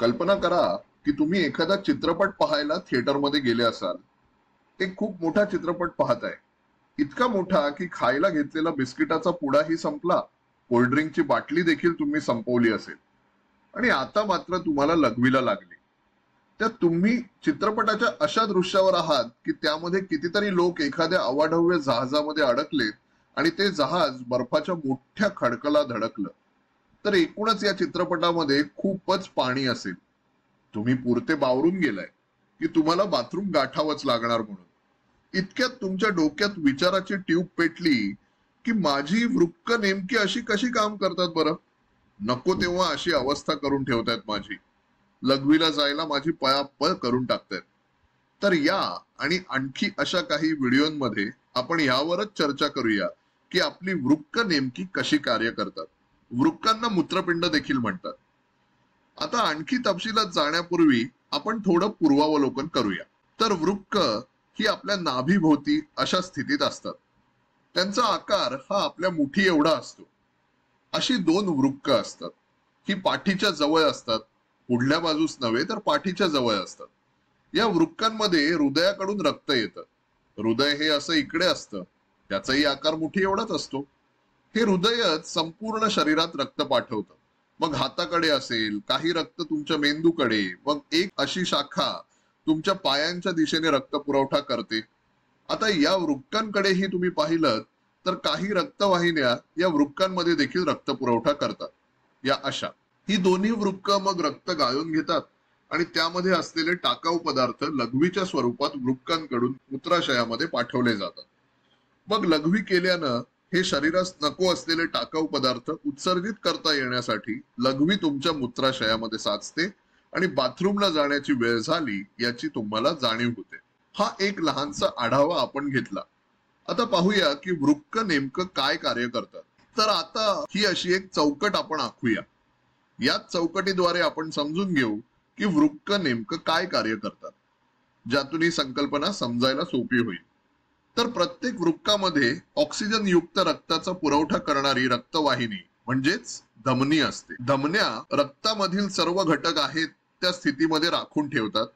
कल्पना करा की तुम्ही एखादा चित्रपट पाहायला थिएटरमध्ये गेले असाल. एक खूप मोठा चित्रपट पाहताय. इतका मोठा की खायला घेतलेला बिस्किटाचा पुडाही संपला, कोल्ड्रिंकची बाटली देखील तुम्ही संपवली असेल आणि आता मात्र तुम्हाला लघवीला लागली. त्यात तुम्ही चित्रपटाच्या अशा दृश्यावर आहात की त्यामध्ये कितीतरी लोक एखाद्या अवाढव्य जहाजामध्ये अडकलेत आणि ते जहाज बर्फाच्या मोठ्या खडकाला धडकलं. तर एकूणच या चित्रपटामध्ये खूपच पाणी असेल. तुम्ही पुरते बावरून गेलाय की तुम्हाला बाथरूम गाठावंच लागणार म्हणून. इतक्यात तुमच्या डोक्यात विचाराची ट्यूब पेटली की माझी वृक्क नेमकी अशी कशी काम करतात बरं. नको तेव्हा अशी अवस्था करून ठेवतायत माझी. लघवीला जायला माझी पळापळ करून टाकतायत. तर या आणि आणखी अशा काही व्हिडिओमध्ये आपण यावरच चर्चा करूया की आपली वृक्क नेमकी कशी कार्य करतात. वृक्कांना मूत्रपिंड देखील म्हणतात. आता आणखी तपशिलात जाण्यापूर्वी आपण थोडं पूर्वावलोकन करूया. तर वृक्क ही आपल्या नाभीभोवती अशा स्थितीत असतात. त्यांचा आकार हा आपल्या मुठी एवढा असतो. अशी दोन वृक्क असतात. ही पाठीच्या जवळ असतात. पुढल्या बाजूस नव्हे तर पाठीच्या जवळ असतात. या वृक्कांमध्ये हृदयाकडून रक्त येतं. हृदय हे असं इकडे असतं. त्याचाही आकार मुठी एवढाच असतो. हे हृदयच संपूर्ण शरीरात रक्त पाठवतं. मग हाताकडे असेल, काही रक्त तुमच्या मेंदूकडे, मग एक अशी शाखा तुमच्या पायांच्या दिशेने रक्त पुरवठा करते. आता या वृक्कांकडेही तुम्ही पाहिलं तर काही रक्तवाहिन्या या वृक्कांमध्ये देखील रक्त पुरवठा करतात. या अशा ही दोन्ही वृक्क मग रक्त गाळून घेतात आणि त्यामध्ये असलेले टाकाऊ पदार्थ लघवीच्या स्वरूपात वृक्कांकडून मूत्राशयामध्ये पाठवले जातात. मग लघवी केल्यानं हे शरीरास नको असलेले टाकाऊ पदार्थ उत्सर्जित करता येण्यासाठी लघवी तुमच्या मूत्राशयामध्ये साचते आणि बाथरूमला जाण्याची वेळ झाली याची तुम्हाला जाणीव होते. हा एक लहानसा आढावा आपण घेतला. आता पाहूया की वृक्क नेमकं काय कार्य करतात. तर आता ही अशी एक चौकट आपण आखूया. याच चौकटीद्वारे आपण समजून घेऊ की वृक्क नेमकं काय कार्य करतात, ज्यातून ही संकल्पना समजायला सोपी होईल. तर प्रत्येक वृक्कामध्ये ऑक्सिजन युक्त रक्ताचा पुरवठा करणारी रक्तवाहिनी म्हणजेच धमनी असते. धमन्या रक्तामधील सर्व घटक आहेत त्या स्थितीमध्ये राखून ठेवतात.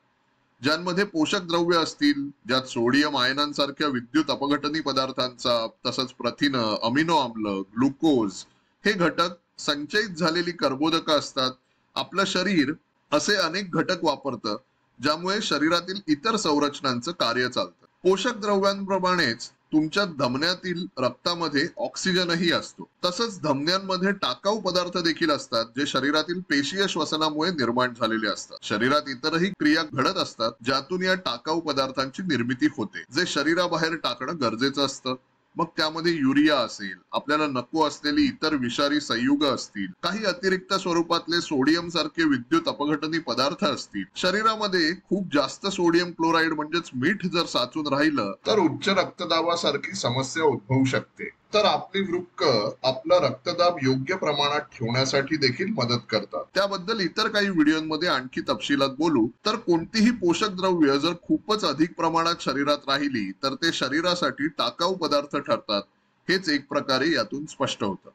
ज्यांमध्ये पोषक द्रव्य असतील, ज्यात सोडियम आयनांसारख्या विद्युत अपघटनी पदार्थांचा, तसंच प्रथिन, अमिनो आम्ल, ग्लुकोज हे घटक, संचयित झालेली कर्बोदक असतात. आपलं शरीर असे अनेक घटक वापरतं ज्यामुळे शरीरातील इतर संरचनांचं कार्य चालतं. पोषक द्रव्यांप्रमाणेच तुमच्या धमन्यातील रक्तामध्ये ऑक्सिजनही असतो. तसंच धमन्यांमध्ये टाकाऊ पदार्थ देखील असतात जे शरीरातील पेशीय श्वसनामुळे निर्माण झालेले असतात. शरीरात इतरही क्रिया घडत असतात ज्यातून या टाकाऊ पदार्थांची निर्मिती होते, जे शरीराबाहेर टाकणं गरजेचं असतं. मग त्यामध्ये युरिया असेल, आपल्याला नको असलेली इतर विषारी संयुग असतील, काही अतिरिक्त स्वरूपातले सोडियम सारखे विद्युत अपघटनी पदार्थ असतील. शरीरामध्ये खूप जास्त सोडियम क्लोराईड म्हणजेच मीठ जर साचून राहिलं तर उच्च रक्तदाबासारखी समस्या उद्भवू शकते. तर आपली वृक्क आपला रक्तदाब योग्य प्रमाणात ठेवण्यासाठी देखील मदत करतात. त्याबद्दल इतर काही व्हिडिओमध्ये आणखी तपशिलात बोलू. तर कोणतीही पोषक द्रव्य जर खूपच अधिक प्रमाणात शरीरात राहिली तर ते शरीरासाठी टाकाऊ पदार्थ ठरतात. हेच एक प्रकारे यातून स्पष्ट होतं.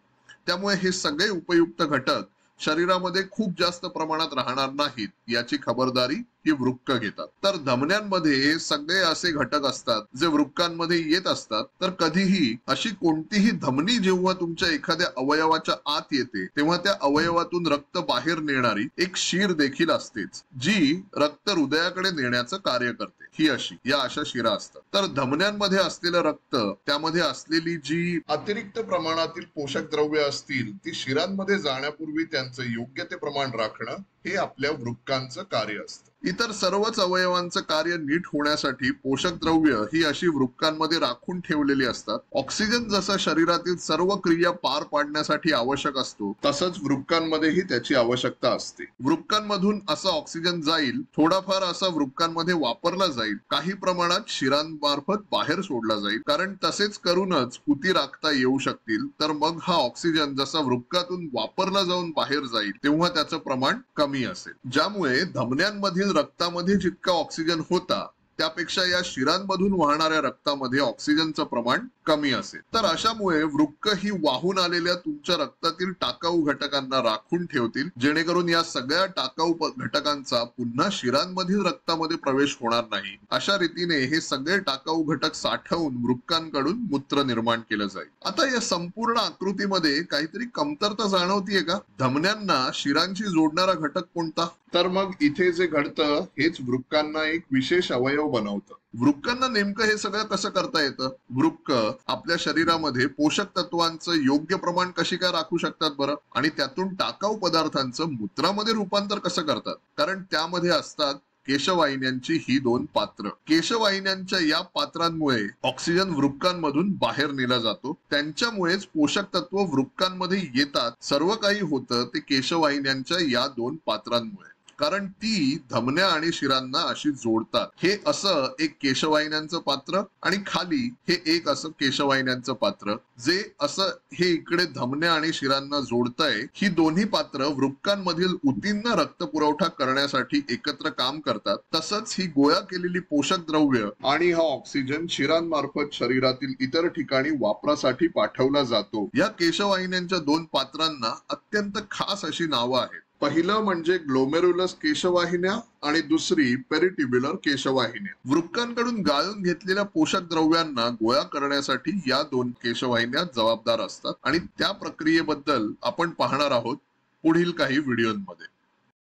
त्यामुळे हे सगळे उपयुक्त घटक शरीरामध्ये खूप जास्त प्रमाणात राहणार नाहीत याची खबरदारी ही वृक्क घेतात. तर धमन्यांमध्ये हे सगळे असे घटक असतात जे वृक्कांमध्ये येत असतात. तर कधीही अशी कोणतीही धमनी जेव्हा तुमच्या एखाद्या अवयवाच्या आत येते तेव्हा त्या अवयवातून रक्त बाहेर नेणारी एक शीर देखील असतेच, जी रक्त हृदयाकडे नेण्याचं कार्य करते. ही अशी या अशा शिरा असतात. तर धमन्यांमध्ये असलेलं रक्त, त्यामध्ये असलेली जी अतिरिक्त प्रमाणातील पोषक द्रव्य असतील ती शिरांमध्ये जाण्यापूर्वी त्यांचं योग्य ते प्रमाण राखणं हे आपल्या वृक्कांचं कार्य असतं. इतर सर्वच अवयवांचं कार्य नीट होण्यासाठी पोषक द्रव्य ही अशी वृक्कांमध्ये राखून ठेवलेली असतात. ऑक्सिजन जसा शरीरातील सर्व क्रिया पार पाडण्यासाठी आवश्यक असतो तसंच वृक्कांमध्येही त्याची आवश्यकता असते. वृक्कांमधून असा ऑक्सिजन जाईल, थोडाफार असा वृक्कांमध्ये वापरला जाईल, काही प्रमाणात शिरांमार्फत बाहेर सोडला जाईल. कारण तसेच करूनच ऊती राखता येऊ शकतील. तर मग हा ऑक्सिजन जसा वृक्कातून वापरला जाऊन बाहेर जाईल तेव्हा त्याचं प्रमाण कमी असेल. ज्यामुळे धमन्यांमधील रक्तामध्ये जितका ऑक्सिजन होता त्यापेक्षा या शिरांमधून वाहणाऱ्या रक्तामध्ये ऑक्सिजनचं प्रमाण कमी असेल. तर अशामुळे वृक्क ही वाहून आलेल्या तुमच्या रक्तातील टाकाऊ घटकांना राखून ठेवतील, जेणेकरून या सगळ्या टाकाऊ घटकांचा पुन्हा शिरांमधील रक्तामध्ये प्रवेश होणार नाही. अशा रीतीने हे सगळे टाकाऊ घटक साठवून वृक्कांकडून मूत्र निर्माण केलं जाईल. आता या संपूर्ण आकृतीमध्ये काहीतरी कमतरता जाणवतीये का? धमन्यांना शिरांशी जोडणारा घटक कोणता? तर मग इथे जे घडतं हेच वृक्कांना एक विशेष अवयव बनवतं. वृक्कांना नेमकं हे सगळं कसं करता येतं? वृक्क आपल्या शरीरामध्ये पोषक तत्वांचं योग्य प्रमाण कशी काय राखू शकतात बरं? आणि त्यातून टाकाऊ पदार्थांचं मूत्रामध्ये रूपांतर कसं करतात? कारण त्यामध्ये असतात केशवाहिन्यांची ही 2 पात्र. केशवाहिन्यांच्या या पात्रांमुळे ऑक्सिजन वृक्कांमधून बाहेर नेला जातो. त्यांच्यामुळेच पोषक तत्व वृक्कांमध्ये येतात. सर्व काही होतं ते केशवाहिन्यांच्या या 2 पात्रांमुळे. कारण ती धमन्या आणि शिरांना अशी जोडतात. हे असं एक केशवाहिन्यांचं पात्र आणि खाली हे एक असं केशवाहिन्यांचं पात्र, जे असं हे इकडे धमन्या आणि शिरांना जोडतंय. ही दोन्ही पात्र वृक्कांमधील ऊतींना रक्तपुरवठा करण्यासाठी एकत्र काम करतात. तसंच ही गोळा केलेली पोषक द्रव्य आणि हा ऑक्सिजन शिरांमार्फत शरीरातील इतर ठिकाणी वापरासाठी पाठवला जातो. या केशवाहिन्यांच्या 2 पात्रांना अत्यंत खास अशी नावं आहेत. पहिलं म्हणजे ग्लोमेरुलस केशवाहिन्या आणि दुसरी पेरिटिब्युलर केशवाहिन्या. वृक्कांकडून गाळून घेतलेल्या पोषक द्रव्यांना गोळा करण्यासाठी या 2 केशवाहिन्या जबाबदार असतात आणि त्या प्रक्रियेबद्दल आपण पाहणार आहोत पुढील काही व्हिडिओमध्ये.